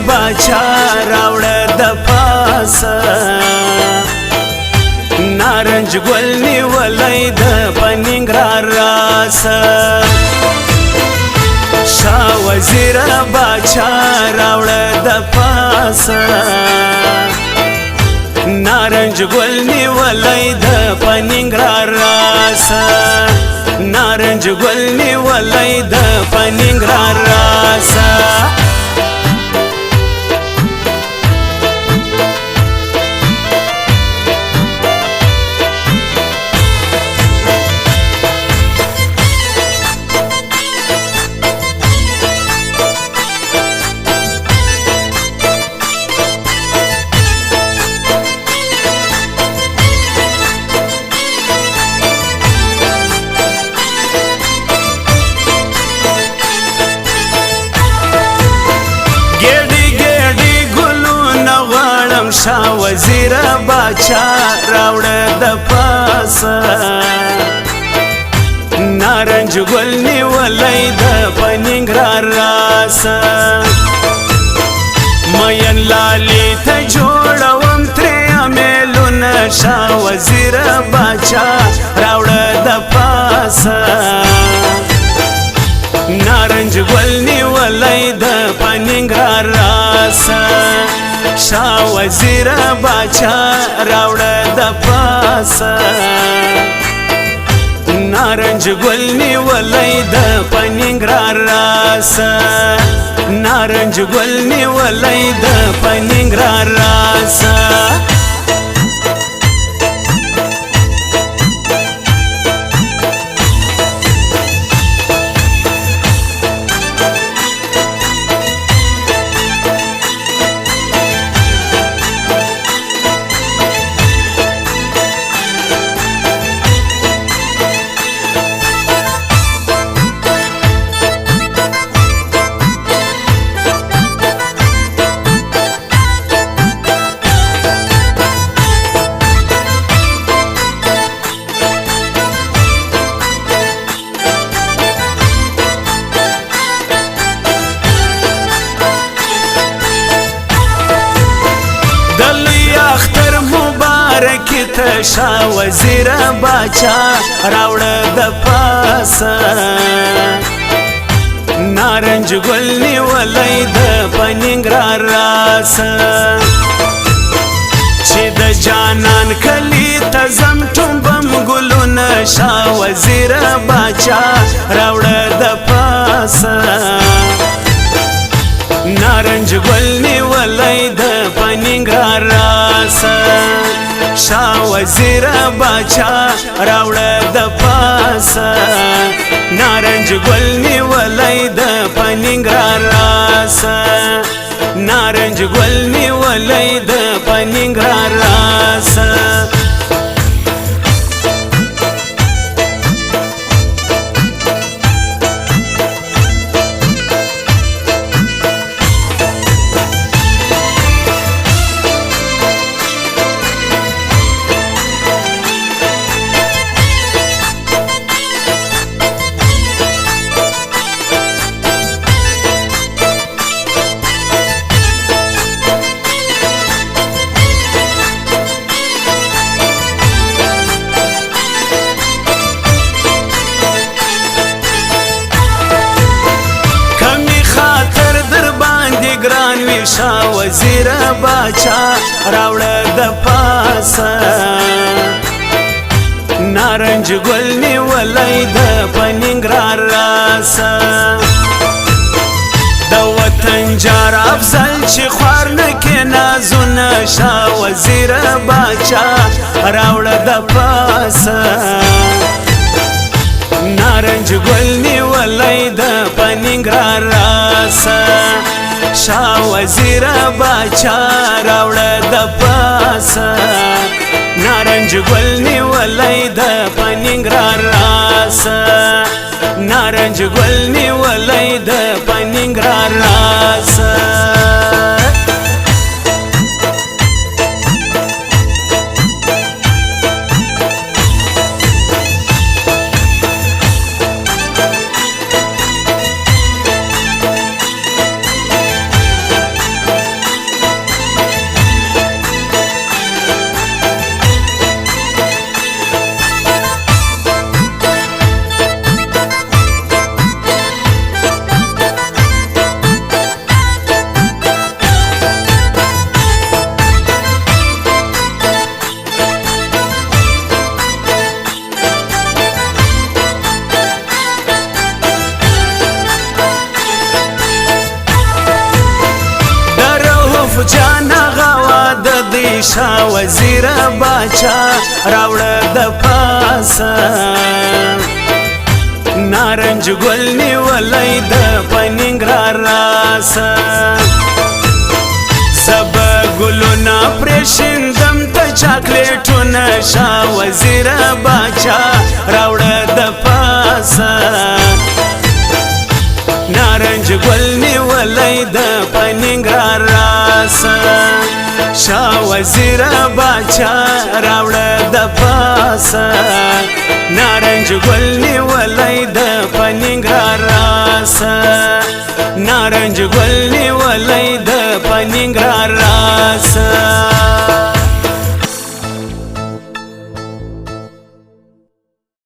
باچا راوړه د پاسه نارنج ګل نیولای د پننګرار راسه شاه وزیر باچا راوړه د پاسه نارنج ګل نیولای د پننګرار راسه نارنج ګل نیولای د پننګرار راسه شاه وزیر باچا راوړه د پاسه نارنج ګل نیولای د پننګرار راسه مین لالی ته جوړوم ترې امیلونه شاه وزیر باچا راوړه د پاسه نارنج ګل نیولای د پننګرار راسه شاه وزیر باچا راوړه د پاسه نارنج ګل نیولای د پننګرار راسه نارنج ګل نیولای د پننګرار راسه ته شاه وزیر باچا راوړه د پاسه نارنج ګل نیولای د پننګرار راسه چې د جانان کلی ته زم ټومبم ګلونه شاه وزیر باچا راوړه د پاسه نارنج ګل نیولای د پننګرار راسه شاه وزیر باچا راوړه د پاسه نارنج ګل نیولای د پننګرار راسه نارنج ګل نیولای د پننګرار راسه شاه وزیر باچا راوړه د پاسه نارنج ګل نیولای د پننګرار راسه د وطن جار افضل چې خوار نه کې نازونه شاه وزیر باچا راوړه د پاسه نارنج ګل نیولای د پننګرار راسه شاه وزیر باچا راوړه د پاسه نارنج ګل نیولای د پننګرار راسه نارنج ګل نیولای د پننګرار راسه باچا وزیر باچا راوړه د پاسه نارنج ګل نیولای د پننګرار راسه سب ګلونه پرشندم ته چاکلیټونه شا وزیر باچا راوړه د پاسه نارنج ګل نیولای د پننګرار راسه شا وزیر باچا راوړه د پاسه نارنج ګل نیولای د پننګرار راسه نارنج ګل نیولای د پننګرار راسه